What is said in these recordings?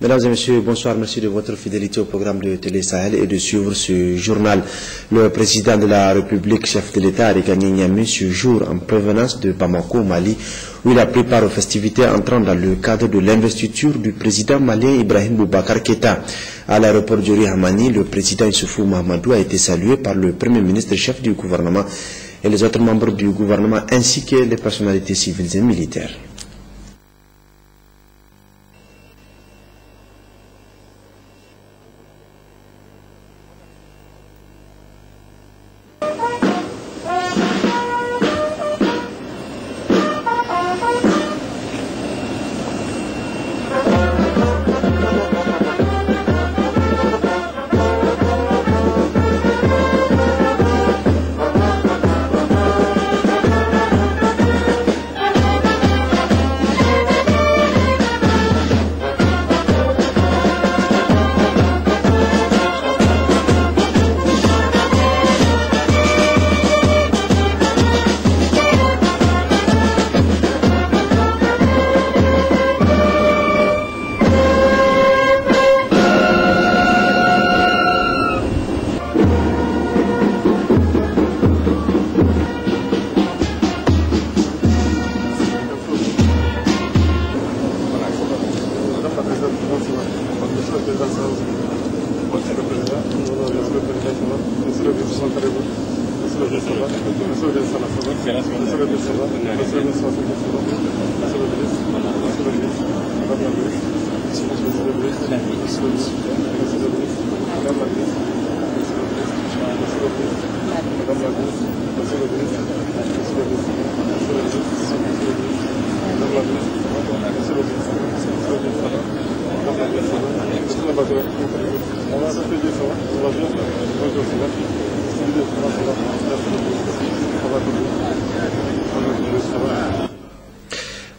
Mesdames et messieurs, bonsoir. Merci de votre fidélité au programme de Télé Sahel et de suivre ce journal. Le président de la République, chef de l'État, a regagné Niamey ce jour en provenance de Bamako, au Mali, où il a pris part aux festivités entrant dans le cadre de l'investiture du président malien Ibrahim Boubacar Keïta. À l'aéroport Diori Hamani, le président Issoufou Mahamadou a été salué par le premier ministre chef du gouvernement et les autres membres du gouvernement ainsi que les personnalités civiles et militaires.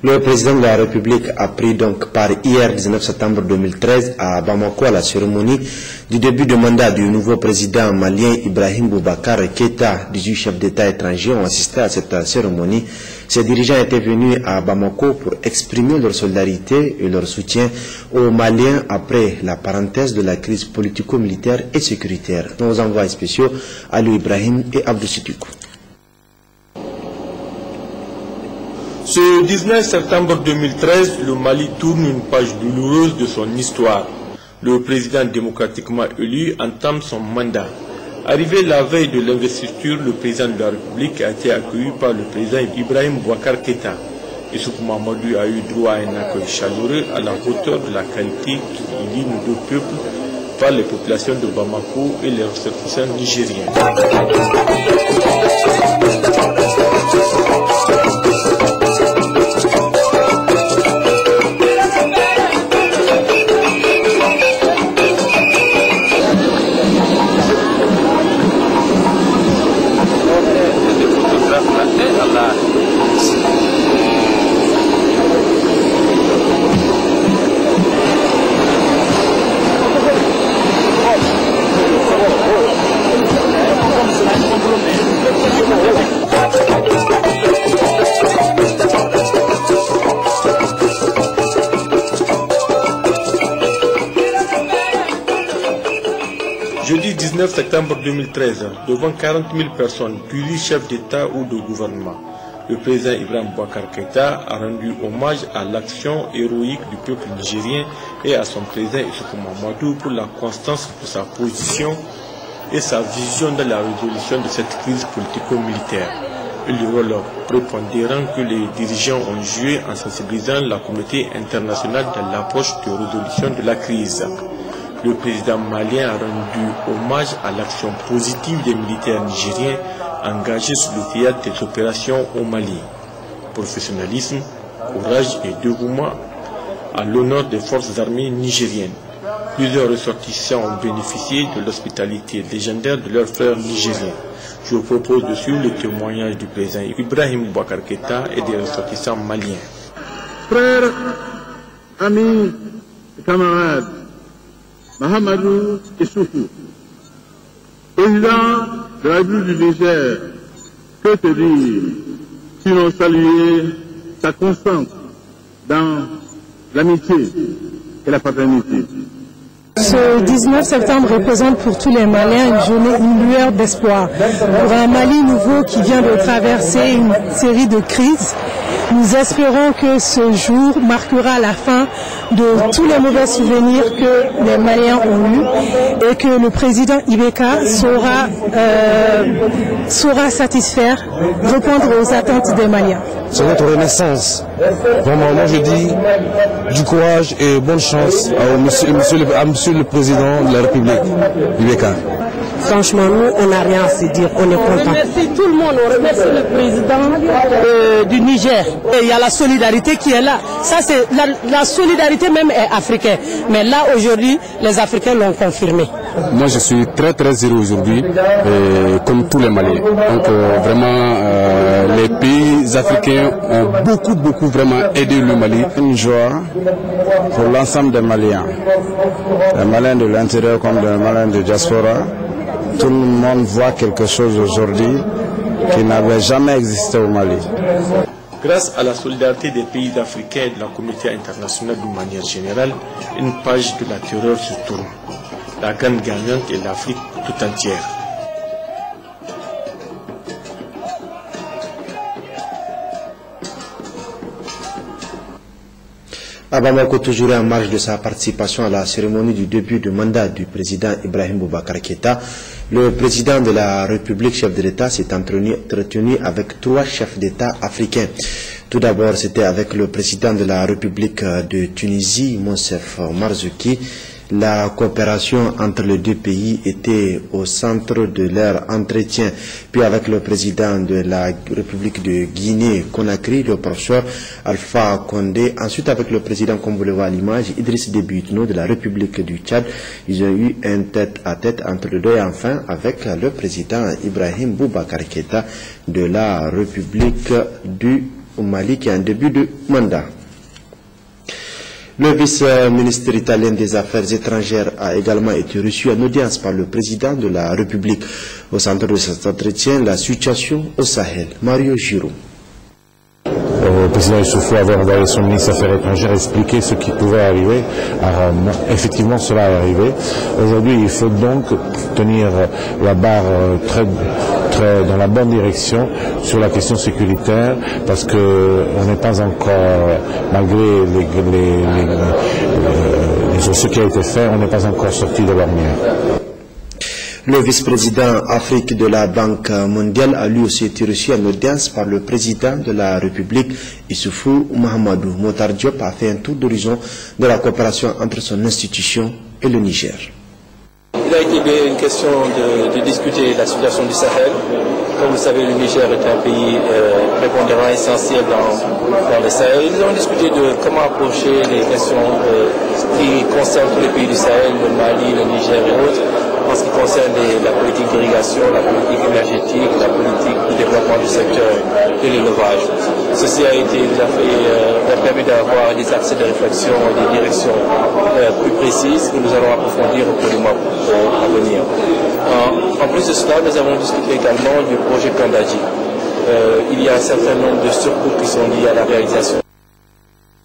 Le président de la République a pris donc part hier 19 septembre 2013 à Bamako à la cérémonie du début de mandat du nouveau président malien Ibrahim Boubacar Keïta. 18 chefs d'État étrangers ont assisté à cette cérémonie. Ces dirigeants étaient venus à Bamako pour exprimer leur solidarité et leur soutien aux Maliens après la parenthèse de la crise politico-militaire et sécuritaire. Nos envois spéciaux, Alou Ibrahim et Abdou Sidoukou. Ce 19 septembre 2013, le Mali tourne une page douloureuse de son histoire. Le président démocratiquement élu entame son mandat. Arrivé la veille de l'investiture, le président de la République a été accueilli par le président Ibrahim Boubacar Keïta. Issoufou Mahamadou a eu droit à un accueil chaleureux à la hauteur de la qualité qui lie nos deux peuples par les populations de Bamako et les ressortissants nigériens. Jeudi 19 septembre 2013, devant 40 000 personnes, puis chefs d'État ou de gouvernement, le président Ibrahim Boubacar Keïta a rendu hommage à l'action héroïque du peuple nigérien et à son président Issoufou Mahamadou pour la constance de sa position et sa vision de la résolution de cette crise politico-militaire et le rôle prépondérant que les dirigeants ont joué en sensibilisant la communauté internationale dans l'approche de résolution de la crise. Le président malien a rendu hommage à l'action positive des militaires nigériens engagés sur le théâtre des opérations au Mali. Professionnalisme, courage et dévouement à l'honneur des forces armées nigériennes. Plusieurs ressortissants ont bénéficié de l'hospitalité légendaire de leurs frères nigériens. Je vous propose de suivre le témoignage du président Ibrahim Boubacar Keïta et des ressortissants maliens. Frères, amis, camarades, Mahamadou Issoufou, président de la République du Niger, que te dire, sinon saluer sa constance dans l'amitié, et la fraternité. Ce 19 septembre représente pour tous les Maliens une journée, une lueur d'espoir. Pour un Mali nouveau qui vient de traverser une série de crises, nous espérons que ce jour marquera la fin de tous les mauvais souvenirs que les Maliens ont eus et que le président Ibeka saura satisfaire, répondre aux attentes des Maliens. C'est notre renaissance. Vraiment, moi je dis du courage et bonne chance à monsieur le président de la République, Ibeka. Franchement, nous, on n'a rien à se dire, on est content. On remercie tout le monde, on remercie le président du Niger. Et il y a la solidarité qui est là. Ça, c'est la solidarité même est africaine. Mais là, aujourd'hui, les Africains l'ont confirmé. Moi, je suis très heureux aujourd'hui, comme tous les Maliens. Donc, vraiment, les pays africains ont beaucoup vraiment aidé le Mali. Une joie pour l'ensemble des Maliens. Les Maliens de l'intérieur comme les Maliens de diaspora. Tout le monde voit quelque chose aujourd'hui qui n'avait jamais existé au Mali. Grâce à la solidarité des pays africains et de la communauté internationale d'une manière générale, une page de la terreur se tourne. La grande gagnante est l'Afrique tout entière. À Bamako, toujours en marge de sa participation à la cérémonie du début de mandat du président Ibrahim Boubacar Keïta, le président de la République, chef de l'État, s'est entretenu avec 3 chefs d'État africains. Tout d'abord, c'était avec le président de la République de Tunisie, Monsef Marzouki. La coopération entre les deux pays était au centre de leur entretien. Puis avec le président de la République de Guinée-Conakry, le professeur Alpha Condé. Ensuite avec le président, comme vous le voyez à l'image, Idriss Déby Itno de la République du Tchad. Ils ont eu un tête-à-tête entre les deux et enfin avec le président Ibrahim Boubacar Keïta de la République du Mali qui est en début de mandat. Le vice-ministre italien des Affaires étrangères a également été reçu en audience par le président de la République. Au centre de cet entretien, la situation au Sahel. Mario Giro. Le président Issoufou avait envoyé son ministre des Affaires étrangères expliquer ce qui pouvait arriver. Effectivement, cela est arrivé. Aujourd'hui, il faut donc tenir la barre très dans la bonne direction sur la question sécuritaire, parce que on n'est pas encore, malgré ce qui a été fait, on n'est pas encore sorti de l'ornière. Le vice-président Afrique de la Banque mondiale a lui aussi été reçu en audience par le président de la République, Issoufou Mahamadou. Mokhtar Diop a fait un tour d'horizon de la coopération entre son institution et le Niger. Il a été une question de discuter de la situation du Sahel. Comme vous savez, le Niger est un pays prépondérant, essentiel dans le Sahel. Ils ont discuté de comment approcher les questions qui concernent tous les pays du Sahel, le Mali, le Niger et autres, en ce qui concerne la politique d'irrigation, la politique énergétique, la politique de développement du secteur de l'élevage. Ceci a permis d'avoir des accès de réflexion et des directions plus précises que nous allons approfondir au cours du mois à venir. En plus de cela, nous avons discuté également du projet Kandaji. Il y a un certain nombre de surcoûts qui sont liés à la réalisation